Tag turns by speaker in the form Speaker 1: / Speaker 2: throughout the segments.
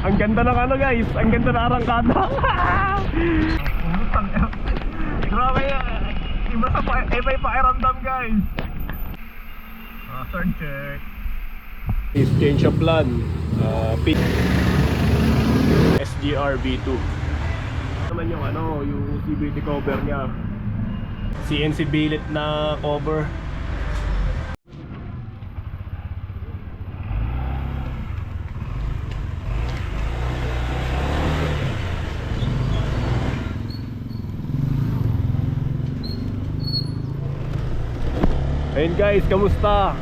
Speaker 1: Ang ganda ng ano guys, ang ganda ng arangkada. Putang ina. Grabe yan. Iba sa iba yung pakiramdam guys. Third check. Is change of plan. SGR V2. Naman yung ano, yung CVT cover niya. CNC billet na cover. Ayun guys, kamusta?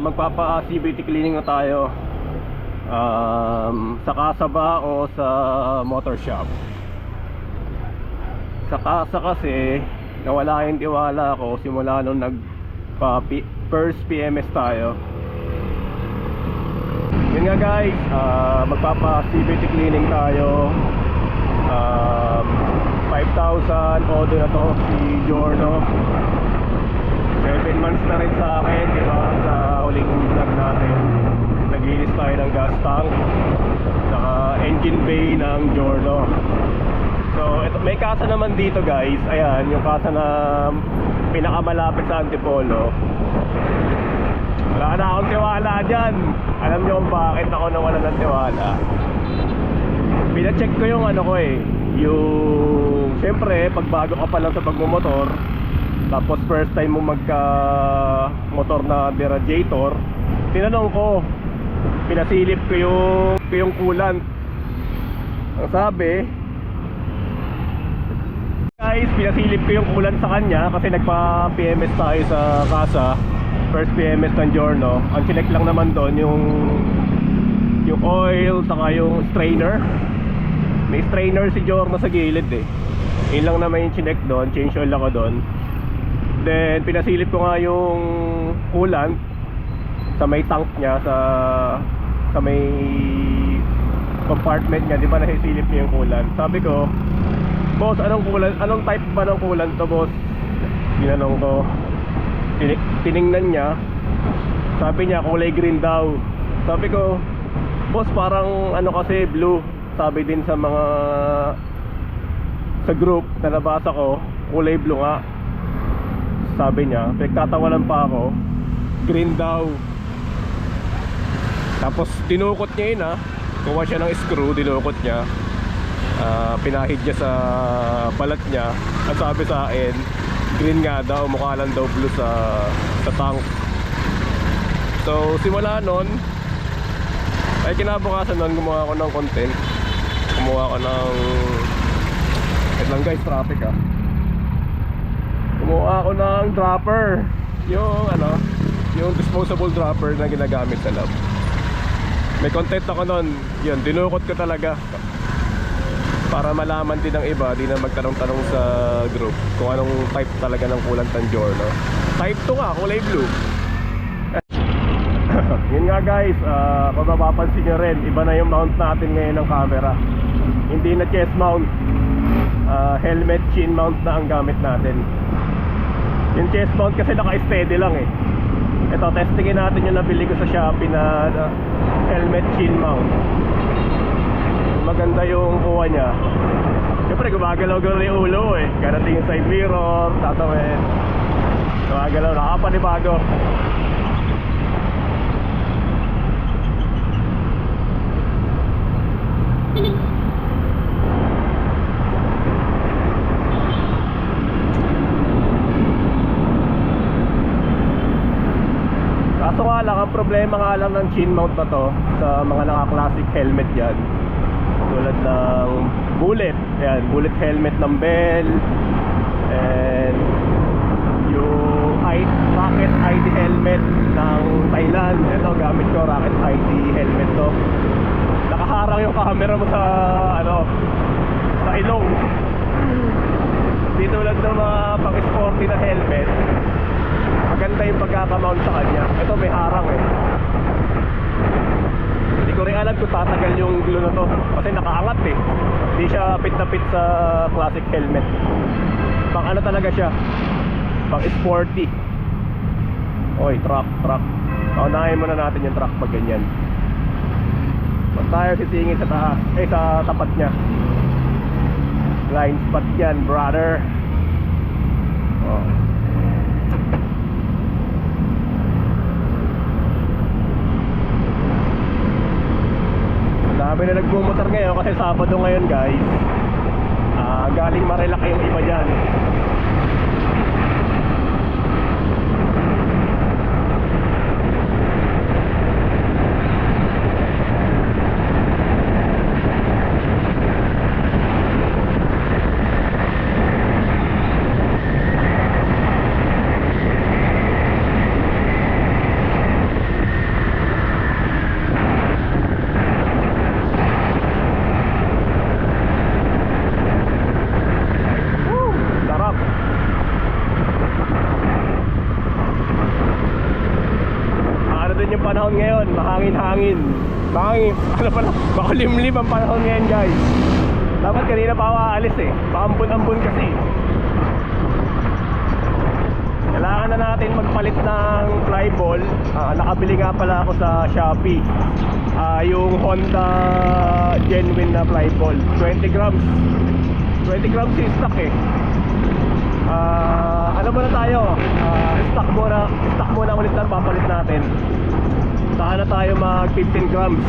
Speaker 1: Magpapa-CVT cleaning na tayo. Sa casa ba o sa motor shop? Sa casa kasi nawala yung tiwala ko simula nung first PMS tayo. Yun nga guys, magpapa-CVT cleaning tayo. 5,000 order na to si Giorno. 7 months na rin sa akin, di ba? Sa huling vlog natin, naglinis tayo ng gas tank saka engine bay ng Giorno. So ito, may kasa naman dito guys. Ayan, yung kasa na pinakamalapit sa Antipolo. Wala na akong tiwala dyan. Alam nyo kung bakit ako nawalan ng tiwala. Pinacheck ko yung ano ko eh, yung siyempre pag bago ka pa lang sa pagmumotor, tapos first time mo magka motor na radiator, tinanong ko, pinasilip ko yung coolant. Ang sabi guys, pinasilip ko yung coolant sa kanya kasi nagpa PMS tayo sa casa, first PMS ng Giorno. Ang chinek lang naman doon yung oil saka yung strainer. May strainer si Giorno sa gilid eh, yun lang naman yung chinek doon, change oil ako doon. Then pinasilip ko nga yung coolant sa may tank niya, sa may compartment niya, di ba nasisilip niya yung coolant. Sabi ko, boss, anong coolant, anong type ba ng coolant to boss? Tinanong ko, tiningnan niya, sabi niya kulay green daw. Sabi ko, boss parang ano kasi blue. Sabi din sa mga sa group na nabasa ko, kulay blue nga. Sabi niya, pinagtatawanan pa ako, green daw. Tapos dinukot niya yun kuha siya ng screw, dinukot niya, pinahid niya sa balat niya. At sabi sa akin, green nga daw, mukha lang daw blue sa tank. So simula nun, ay kinabukasan nun, gumawa ako ng content. Gumawa ako ng, wait lang guys, traffic gumawa ako ng dropper, yung ano, yung disposable dropper na ginagamit sa lab. May content ako nun, yun, dinukot ko talaga para malaman din ng iba, di na magtanong-tanong sa group kung anong type talaga ng coolant ng Giorno. Type 2 nga, kulay blue. Yun nga guys, kung mapapansin nyo rin, iba na yung mount natin ngayon ng camera. Hindi na chest mount, helmet chin mount na ang gamit natin. Yung chest mount kasi naka-steady lang eh. Ito, testingin natin yung nabili ko sa Shopee na helmet chin mount. Maganda yung kuha niya. Siyempre gumagalaw-galaw yung ulo eh. Karating yung side mirror, tatawin. Gumagalaw, nakapanibago. Kaso nga lang, ang problema nga lang ng chin mount na to sa mga naka-classic helmet yan, tulad ng bullet, ayan, bullet helmet ng Bell, and yung Rocket ID helmet ng Thailand. Ito, gamit ko, Rocket ID helmet to. Nakaharang yung camera mo sa ano, sa ilong. Di tulad ng mga pang-sporty na helmet, maganda yung pagkakamount sa kanya. Ito may harang eh. Hindi ko rin alam kung tatagal yung glue na to kasi nakaangat eh. Hindi siya fit na fit sa classic helmet. Pang ano talaga siya, pang sporty. Oy, truck. Paunahin muna natin yung truck pag ganyan. Pag tayo sisingin sa taas, sa tapat niya. Blind spot yan, brother. Oh. Sabi na nagmumotor ngayon kasi Sabado ngayon, guys. Galing Marilaki yung iba dyan. Panahon ngayon, mahangin-hangin. Ano pala, makulimlim ang panahon ngayon, guys. Dapat kanina pa ako aalis paambon-ambon kasi. Kailangan na natin magpalit ng flyball. Nakabili nga pala ako sa Shopee, yung Honda genuine na flyball, 20 grams. 20 grams yung stock ano muna tayo, stock muna ulit lang, papalit natin. Saka na tayo mag 15 grams.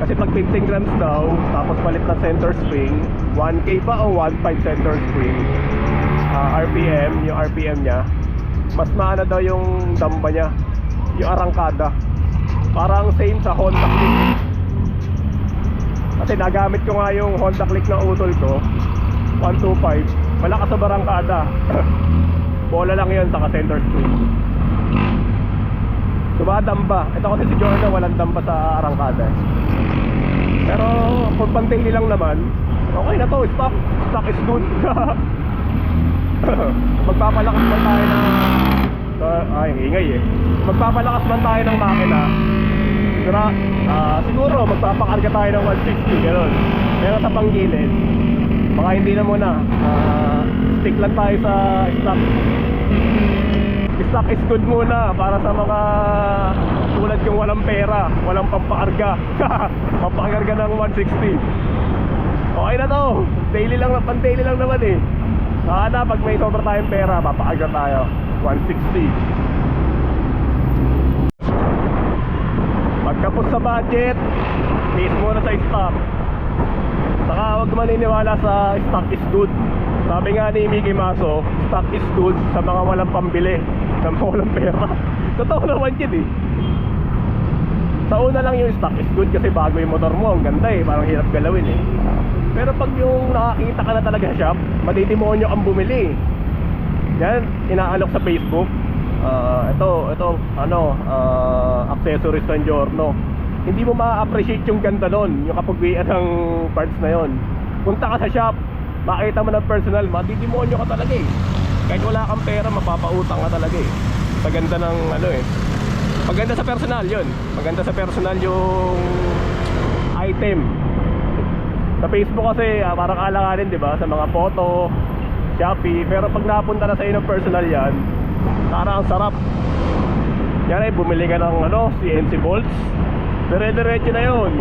Speaker 1: Kasi pag 15 grams daw, tapos palit na center spring, 1K pa o 1.5 center spring, RPM, yung RPM nya, mas maana daw yung damba nya, yung arangkada. Parang same sa Honda Click. Kasi nagamit ko nga yung Honda Click na utol ko, 125, malakas sa barangkada. Bola lang yun, saka center spring. Dumadamba. Ito kasi si Jordan, walang damba sa arangkada. Pero kung pantili lang naman, okay na to, stock is good. Magpapalakas man tayo ng ingay magpapalakas man tayo ng makina. Siguro magpapakarga tayo ng 160, gano'n. Pero sa panggilid, baka hindi na muna, stick lang tayo sa stock. Stock is good muna para sa mga tulad yung walang pera, walang pampakarga. Pampakarga ng 160. Okay na to, daily lang naman Sana pag may sobra tayong pera, papakarga tayo 160. Pagkapos sa budget, base muna sa stock. Saka huwag maniniwala sa stock is good. Sabi nga ni Mickey Maso, stock is good sa mga walang pambili, sa mga walang pera. Totoo naman yun Sa una lang yung stock is good kasi bago yung motor mo, ang ganda parang hirap galawin Pero pag yung nakakita ka na talaga sa shop, matidemonyo kang bumili. Yan, inaalok sa Facebook. Ito accessories ng Giorno. Hindi mo ma-appreciate yung ganda nun, yung kapagwian ng parts na yon. Punta ka sa shop, makita mo ng personal, matidemonyo ka talaga Kahit wala kang pera, mapapautang ka talaga Sa ganda ng maganda sa personal yun. Maganda sa personal yung item. Sa Facebook kasi parang alanganin, di ba? Sa mga photo, Shopee. Pero pag napunta na sa inyo ng personal yan, parang ang sarap. Yan bumili ka ng CNC bolts, dire-diretso na yun.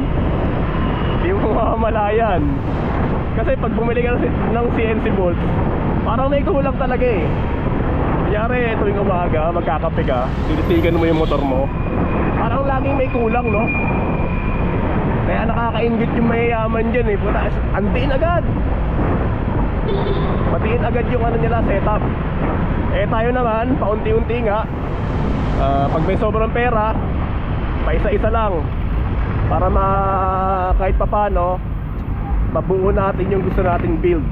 Speaker 1: Hindi mo mamalayan. Kasi pag bumili ka ng CNC bolts, parang may kulang talaga Kunyari, tuwing umaga, magkakape ka, tititigan mo yung motor mo, parang laging may kulang, no? Kaya nakakaingit yung mayayaman dyan Puta, antiin agad. Matiin agad yung nila, setup. Tayo naman, paunti-unti nga. Pag may sobrang pera, paisa-isa lang. Para kahit papano, mabuo natin yung gusto nating build.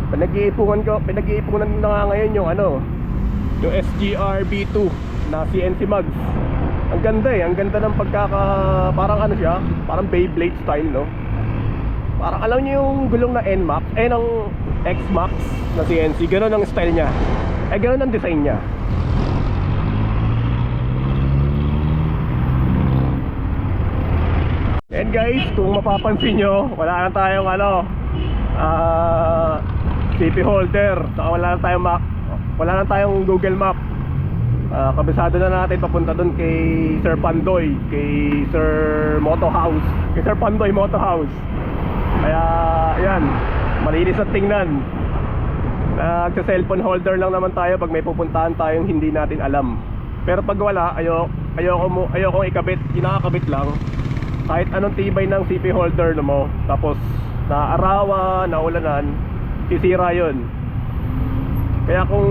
Speaker 1: Pinag-iipunan na nga ngayon yung yung SGR B2 na CNC mags. Ang ganda ang ganda ng parang siya, parang Beyblade style, no? Parang alam niyo yung gulong na NMAX, ng XMAX na CNC, gano'n ang style niya. Gano'n ang design niya. And guys, kung mapapansin nyo, wala na tayong CP holder, saka wala na tayong Google Map. Kabisado na natin papunta doon kay Sir Pandoy, kay Sir Moto House, kay Sir Pandoy Moto House. Kaya yan, malinis at tingnan. Nagsa-cellphone holder lang naman tayo pag may pupuntahan tayong hindi natin alam. Pero pag wala, ayoko ikabit, kinakabit lang. Kahit anong tibay ng CP holder mo, tapos naarawan, naulanan, sisira yun. Kaya kung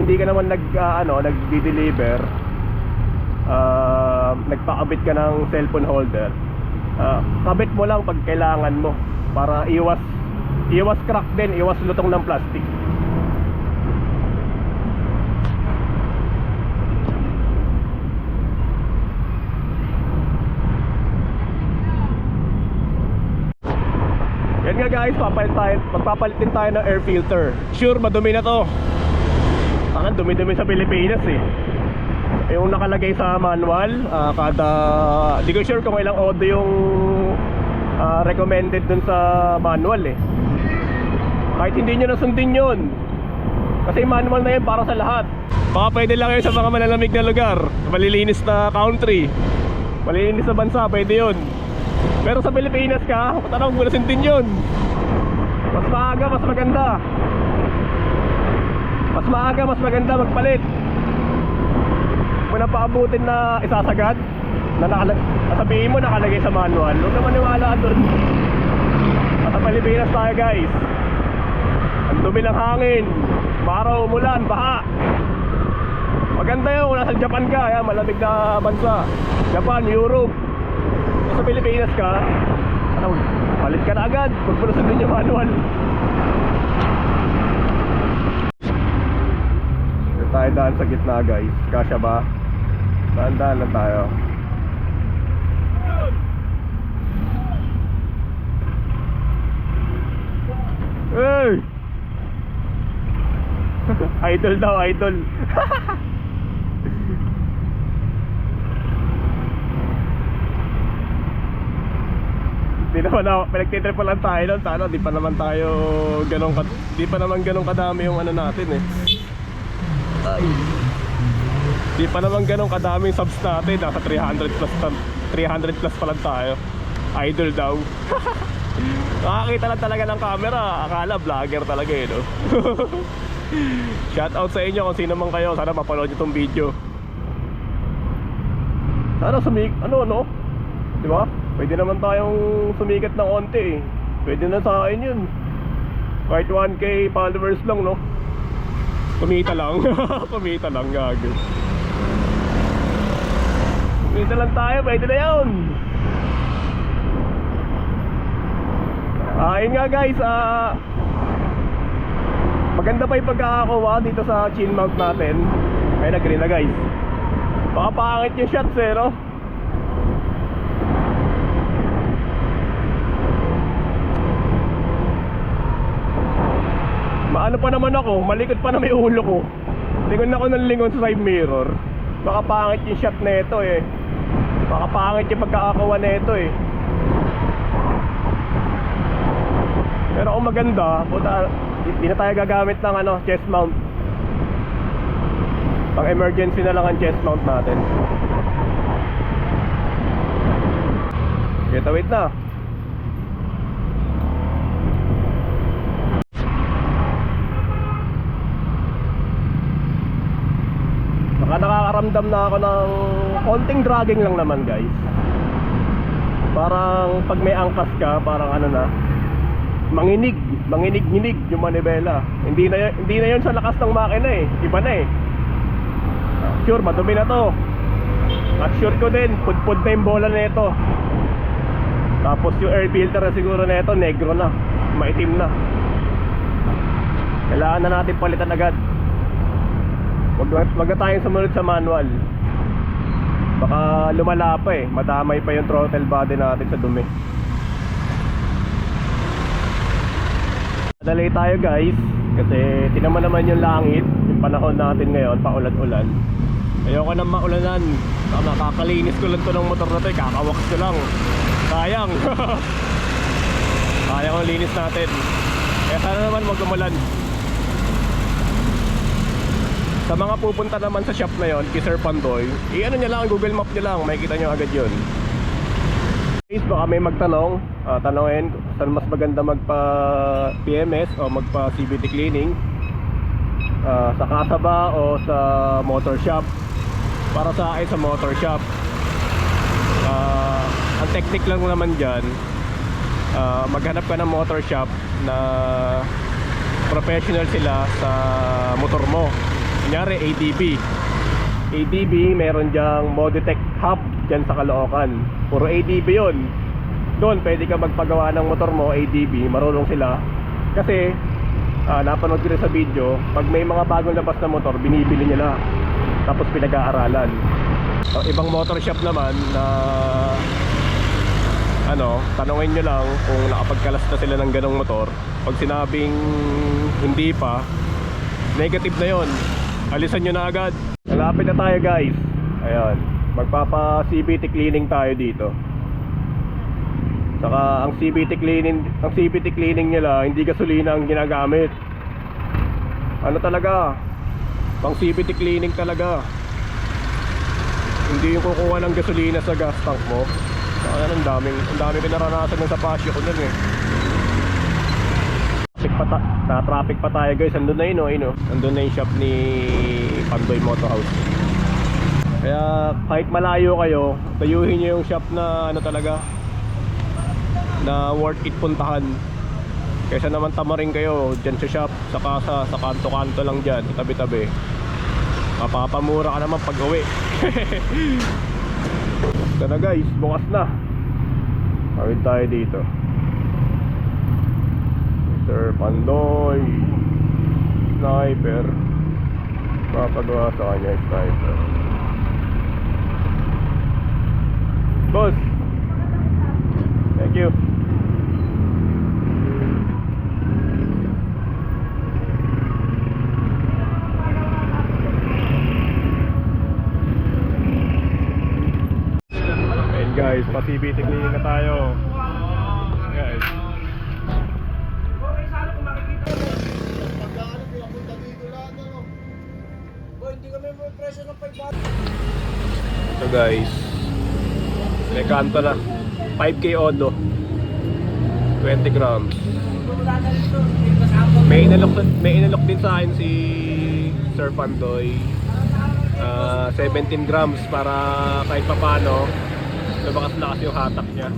Speaker 1: hindi ka naman nagdi-deliver, nagpakabit ka ng cellphone holder, kabit mo lang pag kailangan mo para iwas crack din, iwas lutong ng plastic. Yan nga guys, magpapalit din tayo ng air filter. Sure, madumi na to. Tangan, dumi-dumi sa Pilipinas eh. Yung nakalagay sa manual, di ko sure kung ilang odo yung recommended dun sa manual eh. Kahit hindi nyo nasundin yun, kasi manual na yun para sa lahat. Baka pwede lang yun sa mga malalamig na lugar, malilinis na country, malilinis na bansa, pwede yun. Pero sa Pilipinas ka, tanong mo nasundin yun. Mas maaga, mas maganda. Mas maaga, mas maganda magpalit. Kung napaabutin na isasagad na sabihin mo nakalagay sa manual, huwag na maniwala doon. Sa Pilipinas tayo guys, ang dumi ng hangin, maraw, umulan, baha. Maganda yun kung nasa Japan ka, yan, malamig na bansa, Japan, Europe. Sa Pilipinas ka, palit ka na agad, huwag mo na sundin yung manual. Tayo daan sa gitna guys, kasya ba? Daan-daan lang tayo. Hey! Idol daw, idol. Di naman ako, pinagtitrip pa lang tayo doon. Sana di pa naman ganun kadami yung ano natin eh. Ay. Di pa naman ganun kadaming subs natin. Nasa 300 plus pa lang tayo. Idol daw. Nakakita lang talaga ng camera, akala vlogger talaga eh, no? Shout out sa inyo kung sino man kayo. Sana mapanood nyo tong video. Sana no? Diba? Pwede naman tayong sumikat ng onti eh. Pwede na sa akin yun. Kahit 1k followers lang, no? Kumita lang. Kumita lang, gago. Kumita lang tayo, pwede na yun. Yun nga guys, maganda pa yung pagkakakuha dito sa chin mount natin. Ay, nag-green na guys. Baka pangit yung shots eh, no? Maano pa naman ako, malikot pa na may ulo ko. Lingon ako ng lingon sa side mirror. Baka pangit yung shot na ito eh. Baka pangit yung pagkakakuha na ito eh. Pero kung maganda, puta, di na tayo gagamit ng chest mount. Pang emergency na lang ang chest mount natin. Okay, wait na. Nakakaramdam na ako ng konting dragging lang naman guys. Parang pag may angkas ka, parang manginig yung manibela. Hindi na yun sa lakas ng makina eh. Iba na eh. Sure, madumi na to. At sure ko din, pudpud na yung bola na ito. Tapos yung air filter na siguro na ito, negro na, maitim na. Kailangan na natin palitan agad. Wag na tayong sumunod sa manual. Baka lumala pa eh. Madamay pa yung throttle body natin sa dumi. Madali tayo guys, kasi tinaman naman yung langit. Yung panahon natin ngayon, paulan-ulan. Ayoko nang maulanan. Nakakalinis ko lang to ng motor na to, kakawaks ko lang. Sayang. Sayang ang linis natin. Kaya sana naman wag umulan. Sa mga pupunta naman sa shop na yon, kay Sir Pandoy, i-ano nyo lang, Google Map nyo lang, makikita nyo agad yun. Guys, baka may magtanong, tanongin saan mas maganda magpa PMS o magpa CVT cleaning, sa kasa ba o sa motor shop. Para sa akin, sa motor shop. Ang technique lang naman dyan, maghanap ka ng motor shop na professional sila sa motor mo. Kunyari ADB, meron dyang Moditech Hub dyan sa Caloocan. Puro ADB yun. Doon pwede ka magpagawa ng motor mo, ADB, marunong sila. Kasi napanood ko rin sa video, pag may mga bagong labas na motor, binibili nila, tapos pinag-aaralan. Ibang motor shop naman na tanungin nyo lang kung nakapagkalas na sila ng ganong motor. Pag sinabing hindi pa, negative na yon, alisan nyo na agad. Malapit na tayo guys. Ayan, magpapa CVT cleaning tayo dito. Saka ang CVT cleaning nila, hindi gasolina ang ginagamit. Ano talaga, pang CVT cleaning talaga. Hindi yung kukuha ng gasolina sa gas tank mo. Saka ang dami pinaranasan ng sa pasyo ko nun eh. Na-traffic pa tayo guys. Andun na yun, andun na yung shop ni Pandoy Moto House. Kaya kahit malayo kayo, tayuhin nyo yung shop na talaga, na worth it puntahan. Kaysa naman tamarin kayo dyan sa shop, sa kasa, sa kanto-kanto lang dyan, sa tabi-tabi. Mapapamura ka naman pag uwi. Ito na guys, bukas na. Kawin tayo dito. Sir Pandoy Sniper. Mapagawa sa kanya sniper. Boss, thank you. And guys, pa-CVT cleaning na tayo. Guys, so guys, may kanto na 5K odo, 20 grams. May inalok din sa akin si Sir Pandoy, 17 grams para kahit papano lumakas na kasi yung hatak niya.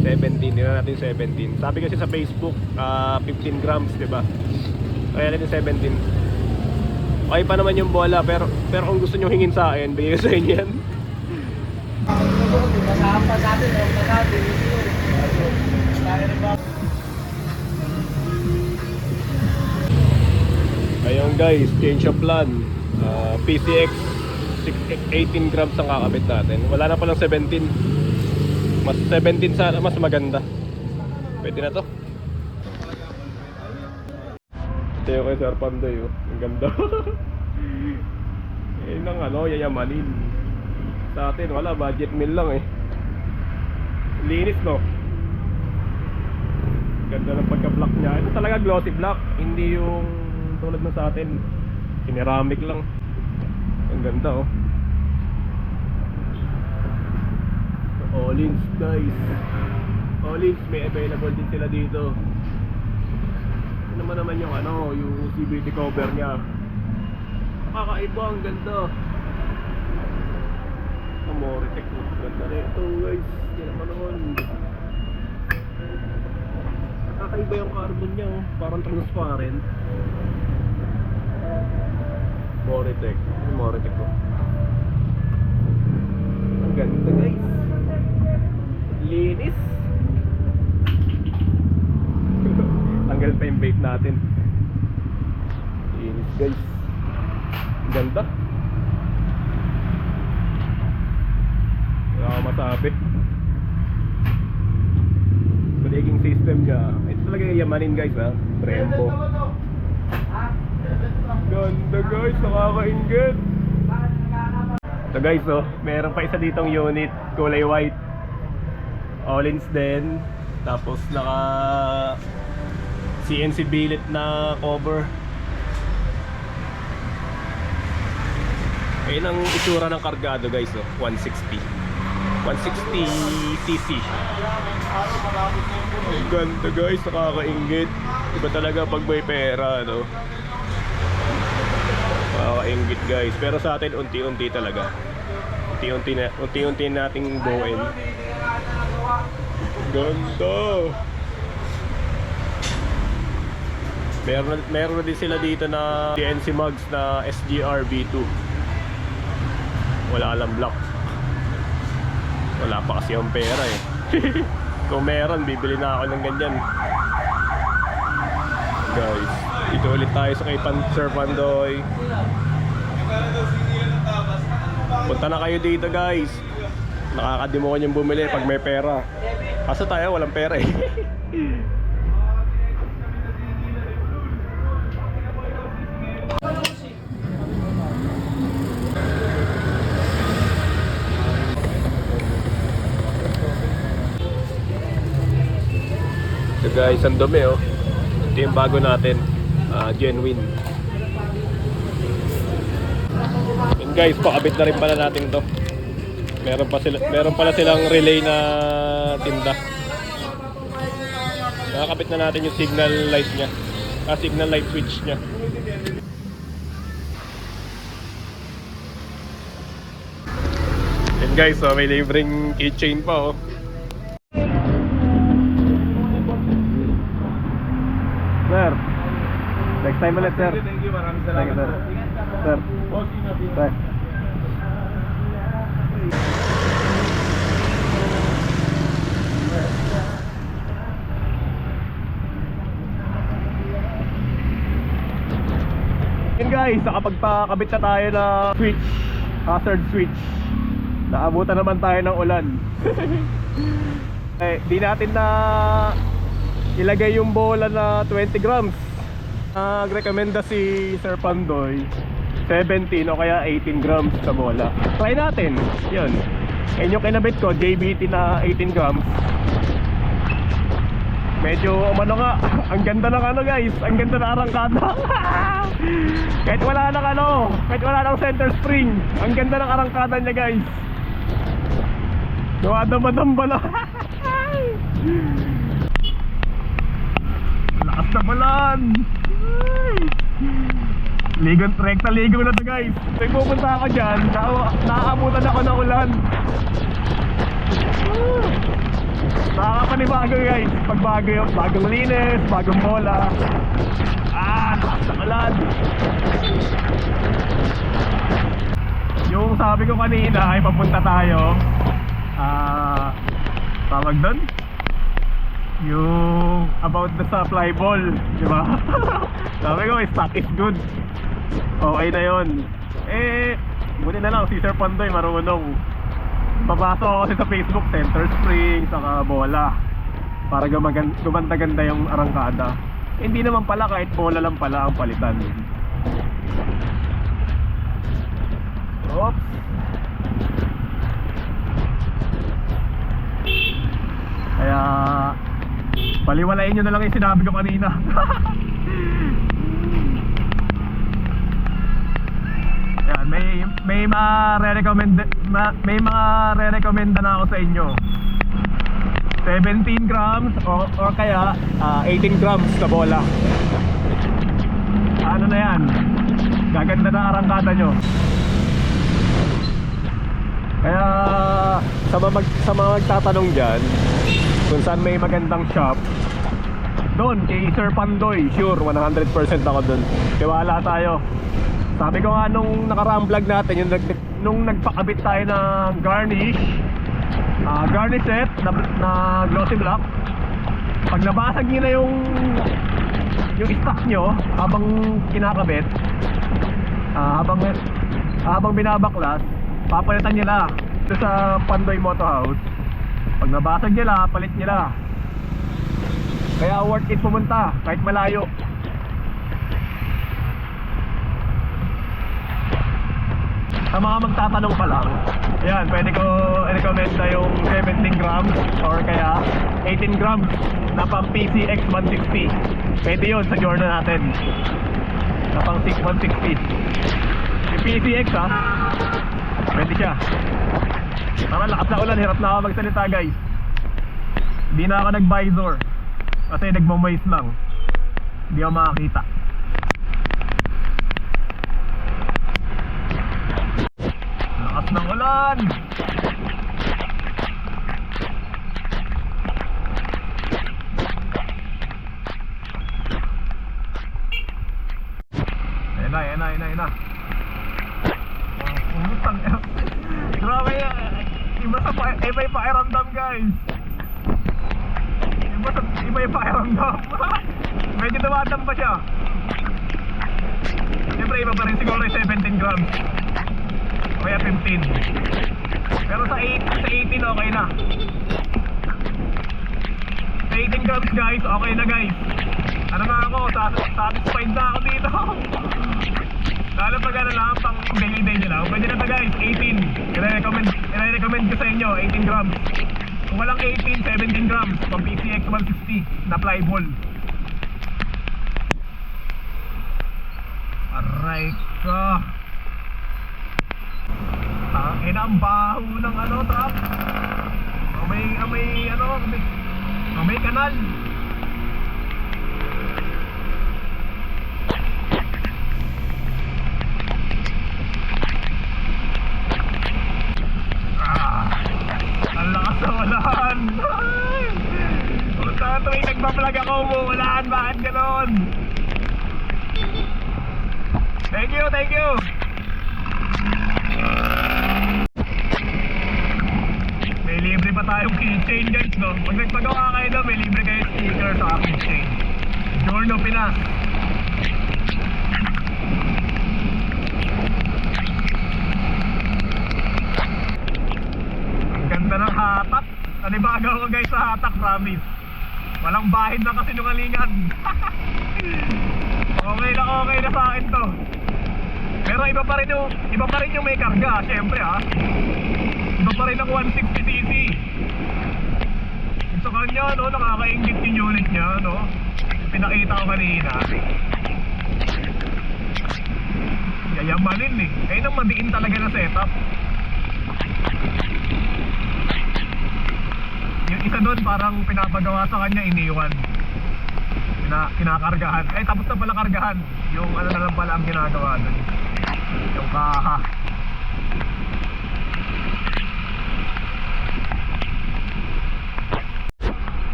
Speaker 1: 17, nila natin 17. Sabi kasi sa Facebook 15 grams, diba? Kaya natin 17. Okay pa naman yung bola, pero kung gusto nyo hingin sa akin, bigay ko sa inyo yan. Ayun guys, change of plan. PCX 18 grams ang kakabit natin. Wala na palang 17. Mas 17 sana, mas maganda. Pwede na to. Ito yung kay Sir Pandoy, oh. Ang ganda. Yun ang yayamanin. Sa atin wala, budget meal lang eh. Linis no. Ganda ng pagka-black niya. Ito talaga glossy black, hindi yung tulad na sa atin ceramic lang. Ang ganda oh. All-ins guys. All-ins, may available din sila dito. Ano naman yung yung CVT cover niya. Kakaiba, ang ganda. Moritech, ganda na ito guys. Hindi naman. Kakaiba yung carbon niya oh. Parang transparent. Moritech. Yung Moritech ko. Ang ganda guys. Linis. Tanggal pa yung vape natin. Linis guys. Ang ganda. Wala ka masabi. Braking system niya, ito talaga yamanin guys ha. Brembo. Ganda guys, nakakaingit. Ito guys oh, meron pa isa ditong unit, kulay white. All-ins din. Tapos naka CNC billet na cover. Ayun ang itsura ng kargado guys, oh. 160 cc. Ang ganda guys, nakakainggit. Iba talaga pag may pera, no? Nakakainggit guys. Pero sa atin, unti-unti talaga. Unti-unti nating buuin. Ganda. Meron na din sila dito na DNC mugs na SGR V2. Wala lang block. Wala pa kasi yung pera eh. Kung meron, bibili na ako ng ganyan. Guys, dito ulit tayo sa kay Sir Pandoy. Punta na kayo dito guys. Nakakademonyo yung bumili pag may pera. Kaso tayo walang pera eh. So guys, ang dumi oh. Ito yung bago natin, genuine. And guys, pakabit na rin pala natin to. Meron pala silang relay na tinda. Nakakabit na natin yung signal light niya. Signal light switch niya. And guys, may libreng keychain pa oh. Sir, next time ulit sir.
Speaker 2: Thank you, maraming
Speaker 1: Thank you
Speaker 2: salamat.
Speaker 1: sir. Sir. Yun guys, nakapagpakabit na tayo na switch, hazard switch. Naabutan naman tayo ng ulan. Di natin na ilagay yung bola na 20 grams. Nag-recommenda si Sir Pandoy 17 o kaya 18 grams sa bola. Try natin. Yun. Yan yung kinabit ko, JBT na 18 grams. Medyo umano nga. Ang ganda ng ano guys. Ang ganda na arangkada. Kahit wala nang ano, kahit wala nang center spring, ang ganda ng arangkada niya guys. Dumadamba na. Lakas na balan. Ligon, rekta ligo na to guys. Kung pupunta ako dyan, nakakabutan ako ng ulan. Nakakapanibago guys. Pag bagong linis, bagong bola. Lakas na balan. Yung sabi ko kanina ay papunta tayo, tawag doon? Yung about the supply ball, di ba? Sabi ko, stock is good. Okay na yun. Buti na lang si Sir Pandoy marunong. Babasa ko kasi sa Facebook, center spring, saka bola, para gumanda-ganda yung arangkada. Hindi naman pala, kahit bola lang pala ang palitan. Oops. Kaya paliwalain nyo na lang yung sinabi ko kanina. Yan, may mga re-recommenda na ako sa inyo. 17 grams or kaya 18 grams sa bola. Ano na yan? Gaganda na arangkada nyo. Kaya sa mga magtatanong dyan kung saan may magandang shop, doon kay Sir Pandoy, sure 100% ako doon. Tiwala tayo. Sabi ko nga nung nakaraang vlog natin, yung nung nagpakabit tayo ng garnish set na glossy black, pag nabasag nyo na yung stock nyo habang kinakabit, habang binabaklas, papalitan nila ito sa Pandoy Moto House. Pag nabasag nila, palit nila. Kaya worth it pumunta kahit malayo. Sa mga magtatanong pa lang, ayan, pwede ko i-recommend na yung 17 grams or kaya 18 grams na pang PCX 160. Pwede yun sa Jordan natin na pang 160. PCX ha. Pwede siya. Tara, lakas na ulan, hirap na ako magsalita guys. Hindi na ako nag-visor kasi nagmamoist lang. Hindi ako makakita. Lakas ng ulan. Ayan na. Umutang. Grabe yan. Iba yung pakiramdam guys. Iba yung pakiramdam. Medyo dumatang pa siya. Siyempre iba pa rin siguro yung 17 grams. O kaya 15. Pero sa 18 okay na. Sa 18 grams guys, okay na guys. Ano na ako, satisfied na ako dito. Lalo pag ano lang, pang daily day nyo lang. Pwede na ba guys, 18. I-recommend ko sa inyo, 18 grams. Kung walang 18, 17 grams, pang PCX 160 na fly ball. Aray ka. Tangin ang baho ng ano, trap. May kanal. Ang lakas na ulan. Punta tuwing nagpa-vlog ako, umuulan. Bakit ganon? Thank you. May libre pa tayong keychain guys, no? Pag nagpagawa kayo no, may libre kayo sticker sa keychain. Giorno Pinas. Ganda ng hatak. Nanibago ko guys sa hatak, promise. Walang bahid na kasi nungalingan. Okay na sa akin to. Pero iba pa rin yung may karga, syempre ha. Iba pa rin ang 160cc. Sa kanya, no, nakakaingit yung unit niya, no. Pinakita ko kanina. Yayamanin eh. Kaya nang madiin talaga na setup. Yung isa doon parang pinapagawa sa kanya, iniwan. Kinakargahan. Ay, tapos na pala kargahan. Yung ano na lang pala ang ginagawa doon. Yung kaha.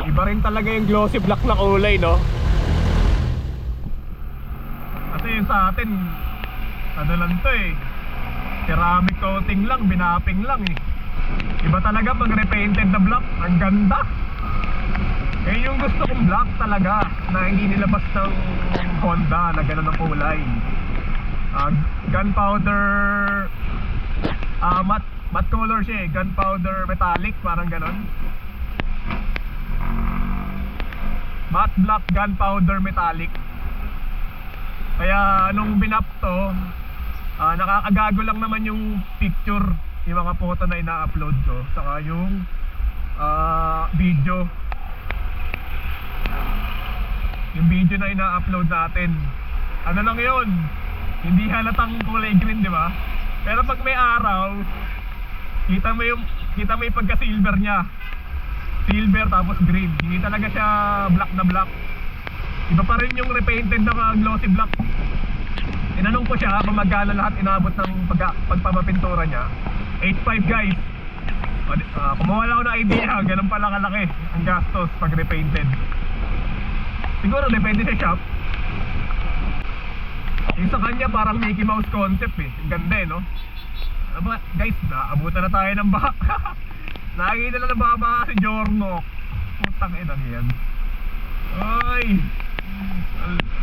Speaker 1: Iba rin talaga yung glossy black na kulay, no? Kasi yung sa atin, ano lang to eh, ceramic coating lang, binaping lang eh. Iba talaga pag repainted na black, ang ganda. Eh yung gusto kong black talaga, na hindi nilabas ng Honda na gano'n ang kulay. Gunpowder, matte color siya eh, gunpowder metallic, parang gano'n. Matte black gunpowder metallic. Kaya nung binap to, nakakagago lang naman yung picture, yung mga photo na ina-upload ko, saka yung video. Yung video na ina-upload natin, ano lang yun, hindi halatang kulay green, di ba? Pero pag may araw, kita mo yung pagka-silver niya. Silver tapos green. Hindi talaga siya black na black. Iba pa rin yung repainted na glossy black. Tinanong ko siya kung magkano lahat inabot ng pagpapapintura niya. 8.5 guys. Kung mawala ko na idea, ganun pala kalaki ang gastos pag repainted. Siguro depende sa shop. Yung sa kanya parang Mickey Mouse concept eh. Ang ganda eh, no? Guys, naabutan na tayo ng baha. Nakikita na nababa si Giorno. Putang ina yan. Ay,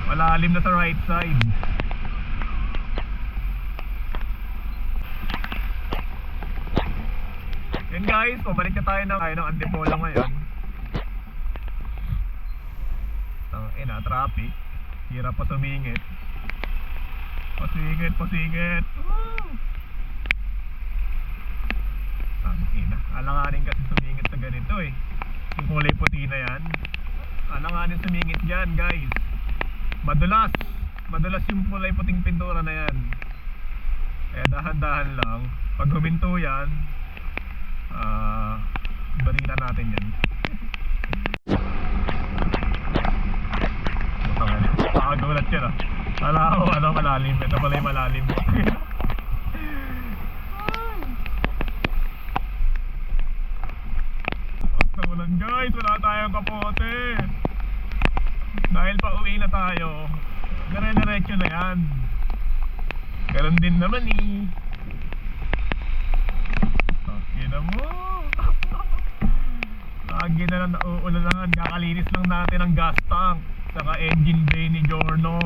Speaker 1: malalim na sa right side. Yan guys, pabalik na tayo ng Antipolo ngayon. Tangina, traffic. Hirap pa sumingit. Pasingit. Tangina, alanganin kasi sumingit sa ganito eh. Yung kulay puti na yan, alanganin sumingit dyan guys. Madalas yung kulay puting pintura na yan. Kaya dahan-dahan lang. Pag huminto yan, balikan natin yan. Nakakagulat yan ah. Kala ko ano malalim. Ito pala yung malalim. Namulan guys, wala tayong kapote. Dahil pa uwi na tayo, dire-diretso na yan. Ganun din naman eh. Okay na mo. Lagi na lang nauulan. Kakalinis lang natin ang gas tank saka engine bay ni Jorno.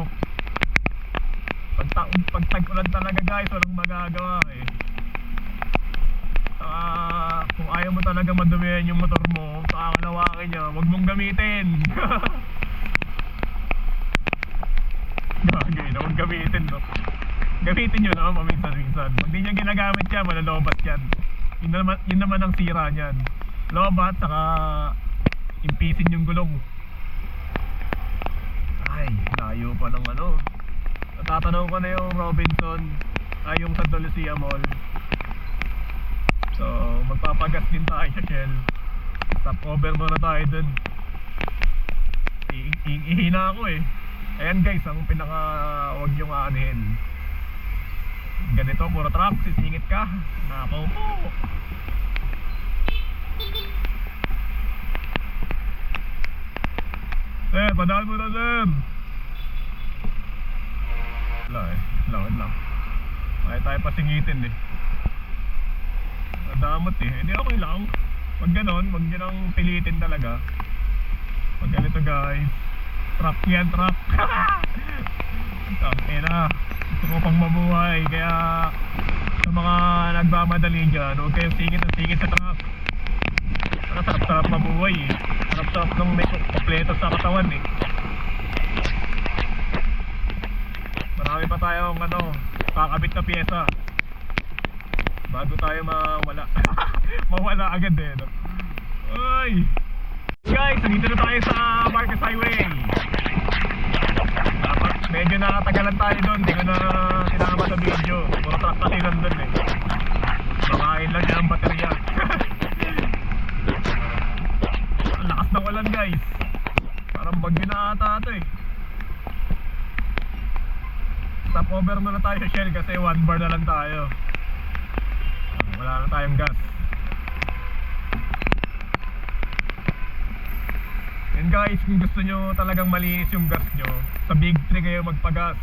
Speaker 1: Pag tag-ulan talaga guys, walang magagawa eh. Saka kung ayaw mo talaga madumihan yung motor mo, saka kalawakin niya, huwag mong gamitin. Gagay na, huwag gamitin no. Gamitin nyo naman paminsan-minsan. Pag di niya ginagamit yan, malalobat yan. Yun naman ang sira niyan. Lobat, saka impisin yung gulong. Ay, layo pa ng ano. Natatanong ko na yung Robinson, yung Santa Lucia Mall. So, magpapagas din tayo sa Shell. Stop over muna tayo dun. Ihina ako eh. Ayan guys, ang pinaka huwag nyong aanhin. Ganito, puro truck, sisingit ka. Nakaw po. Sir, padaan mo na sir. Wala eh, lawad lang. Kaya tayo pasingitin eh. Nadamot eh, hindi okay lang. Pag ganon, wag nyo nang pilitin talaga. Pag ganito guys, truck yan, truck. Tangina, gusto ko pang mabuhay. Kaya sa mga nagmamadali dyan, huwag kayong singit sa truck. Ano, sarap-sarap mabuhay eh. Sarap-sarap nung may kompleto sa katawan eh. Marami pa tayong ano, kakabit na pyesa bago tayo mawala. Mawala agad eh no? Ay guys, nandito na tayo sa Marcos Highway. Dapat medyo nakatagalan tayo doon. Hindi ko na sinama sa video. Puro truck kasi nandun eh. Makain lang niya ang baterya. Ang lakas ng ulan guys. Parang bagyo na ata ito eh. Stop over muna tayo sa Shell kasi 1 bar na lang tayo. Wala na tayong gas. And guys, kung gusto nyo talagang malinis yung gas nyo, sa Big 3 kayo magpagas.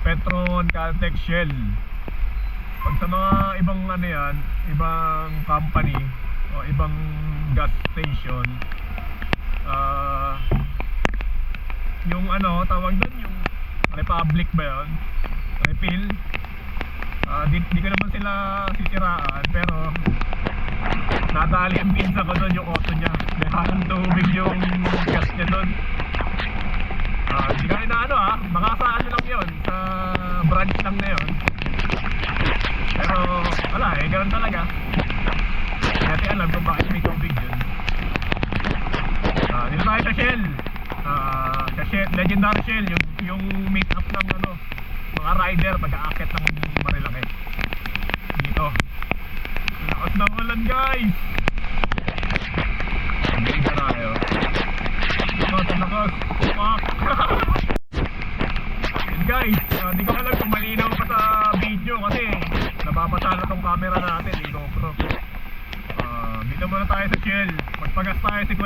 Speaker 1: Petron, Caltex, Shell. Pag sa mga ibang ano yan, ibang company o ibang gas station, yung ano, tawag doon, yung Republic ba yun? Refill. Di ko naman sila sisiraan, pero nadali ang pinsa ko doon, yung auto niya. May halong tubig yung gas niya doon. Di kami na ano baka sa ano lang yun, sa branch lang na yun. Pero wala eh, ganun talaga. Kasi alam kung bakit may tubig yun. Dito tayo sa Shell. Sa Shell, Legendary Shell, yung meet up ng ano, mga rider pag-aakit ng Marilaki. Dito. Lakas ng ulan guys. Hindi na tayo. Lakas. Fuck. And guys, di ko alam kung malinaw pa sa video kasi nababasa na tong camera natin, GoPro. Dito muna tayo sa Shell. Magpagas tayo 50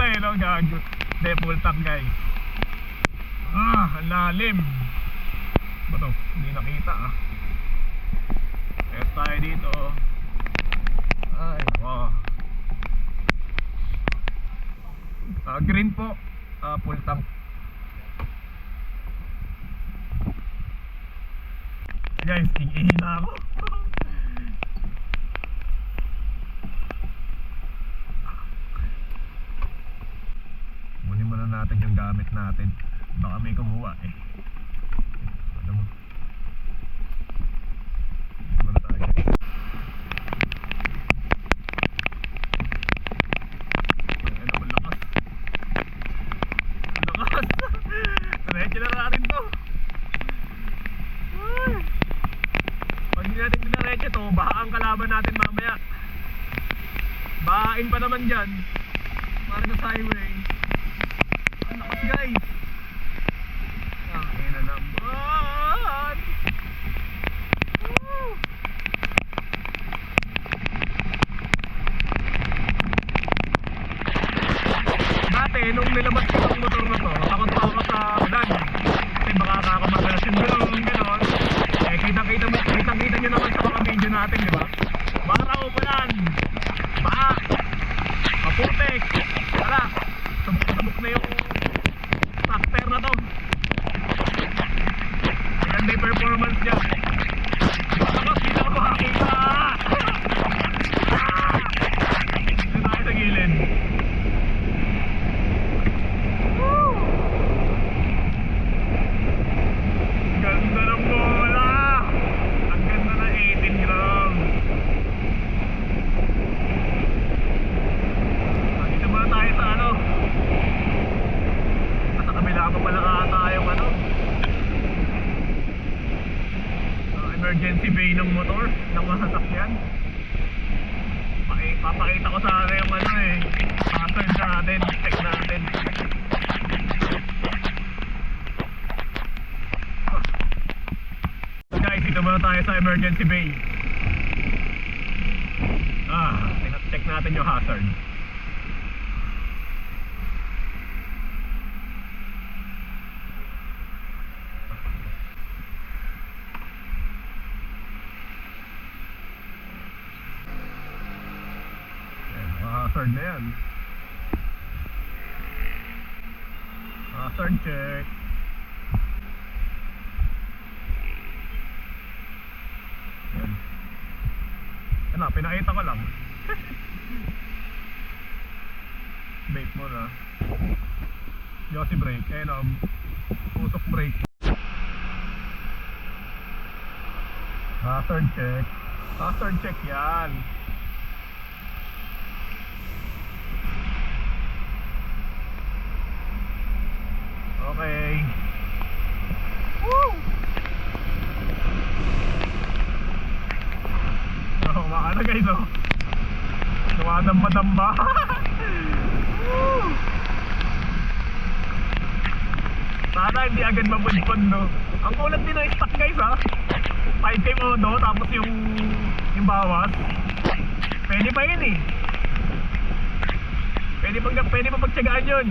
Speaker 1: eh no, gago. Hindi, full tank guys. Ang lalim. Bato, hindi nakita Test tayo dito. Ay, wow. Green po, full tank. Guys, ihina ako. Kunin muna natin yung gamit natin. Baka may kumuha eh. Ano mo? Muna tayo. Ang lakas. Diretso na natin to. check ito, baka ang kalaban natin mamaya. Bahain pa naman dyan. Marcos Highway. Ang lakas guys. Akin na naman. Woo! Dati, nung nilabas ko ng motor na to, takot pa ako sa ulan. Kasi baka kakamagas yung gano'n. Eh, kitang-kita nyo naman sa mga video natin, di ba? Baraw pa yan. Baha. Maputik. Wala. Sabok na yung tractor na to. Maganda yung performance niya. Dito ako makakita. Dito tayo sa gilid. Ganda ng bola. Ang ganda na 18 grams. Dito ba tayo sa ano? Nasa kabila pa pala ata yung ano, emergency bay ng motor, ng mga sasakyan. Papakita ko sana yung ano hazard natin, check natin. So guys, dito muna tayo sa emergency bay. Check natin yung hazard. Hazard na yan. Hazard check. Yan. Ano, pinakita ko lang. Brake muna. Yossi brake. Pusok brake. Hazard check. Hazard check yan. Okay. Woo! Ano guys, dumadamba-damba. Woo! Sana hindi agad mapudpod, no? Ang kulat din ng stock guys, 5K modo, tapos yung bawas. Pwede pa yun Pwede pa pagtsagaan yun.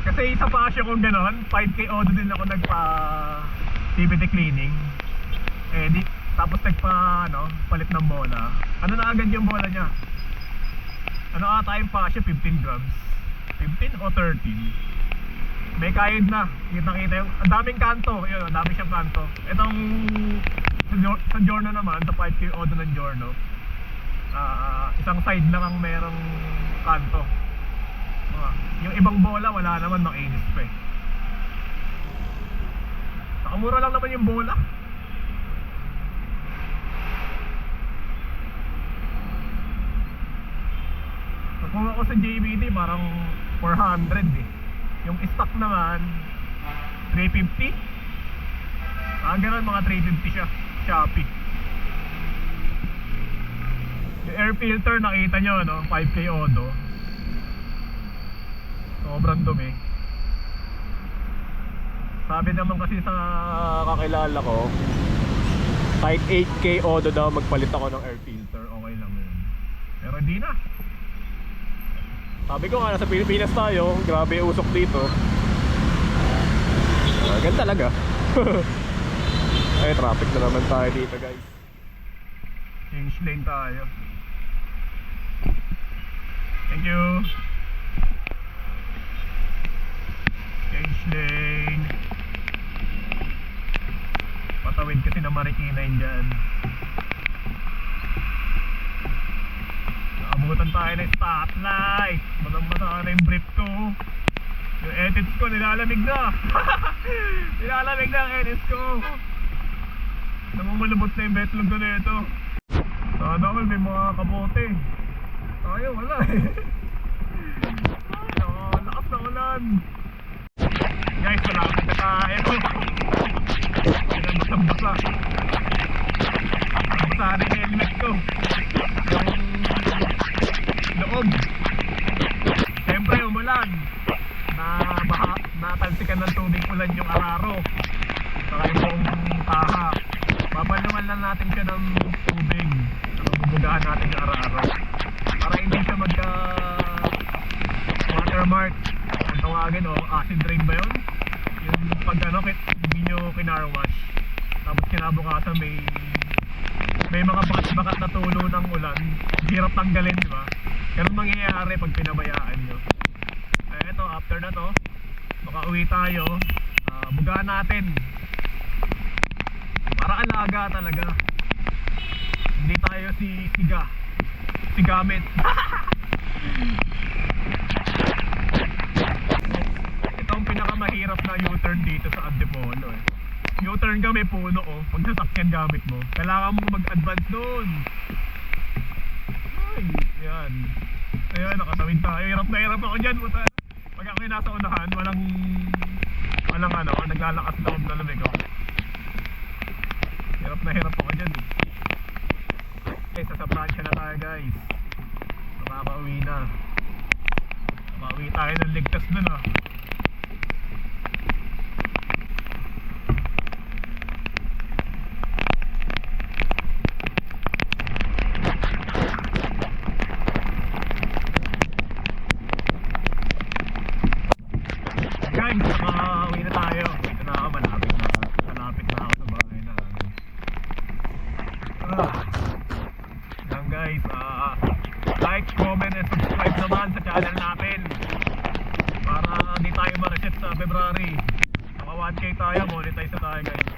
Speaker 1: Kasi isa pa siya kung gano'n, 5K auto din ako nagpa CVT cleaning. Tapos palit ng bola. Ano na agad yung bola niya? Time pa siya 15 grams. 15 o 13. May kahit na. Kita-kita yung, ang daming kanto. Yun, ang dami siyang kanto. Itong sa Giorno naman, sa 5K auto ng Giorno, isang side lang ang merong kanto. Yung ibang bola wala naman, makinis pa nakamura lang naman yung bola. Nakuha ko sa JBD parang 400 yung stock naman 350. Ganun, mga 350 siya Shopee. Yung air filter nakita nyo, 5K auto. Sobrang dumi. Sabi naman kasi sa kakilala ko, kahit 8K auto daw magpalit ako ng air filter, okay lang yun. Pero hindi na. Sabi ko nga, nasa Pilipinas tayo, grabe yung usok dito. Ganda talaga. Ay, traffic na naman tayo dito guys. Change lane tayo. Thank you. Change lane. Patawid kasi na Marikina yun dyan. Naabutan tayo ng stoplight. Matang-mata na yung brief ko. Yung edits ko nilalamig na. Nilalamig na ang edits ko. Namumalabot na yung betlog ko na ito. Sana all may mga kapote. Tayo wala lakas na ulan. Guys, malapit na tayo. Basa-basa.
Speaker 2: natin siya ng tubig. Bubugahan natin yung araw-araw. Para hindi siya magka watermark. Ang tawagin acid rain ba yun? Yung pag hindi nyo kinarwash. Tapos kinabukasan may mga bakat-bakat na tulo ng ulan. Hirap tanggalin, di ba? Ganun mangyayari pag pinabayaan nyo. Eto, after na to, makauwi tayo. Bugahan natin. Para alaga talaga. Hindi tayo sigamit. Ito ang pinakamahirap na U-turn dito sa Antipolo eh. U-turn ka may puno pag sasakyan gamit mo. Kailangan mo mag-advance doon. Ay, yan. Ayan, nakatawid tayo. Hirap na hirap ako dyan. Pag ako yung nasa unahan, walang naglalakas loob na lamig ako. Hirap na hirap ako dyan eh. Sa Pransya na tayo guys. Makakauwi na. Makauwi tayo ng ligtas dun Guys, makauwi na tayo. Ito na ako, malapit na ako sa bahay na. Yan guys, like, comment, and subscribe naman sa channel natin para di tayo ma-reset sa February. Naka 1K tayo, monetize na tayo guys.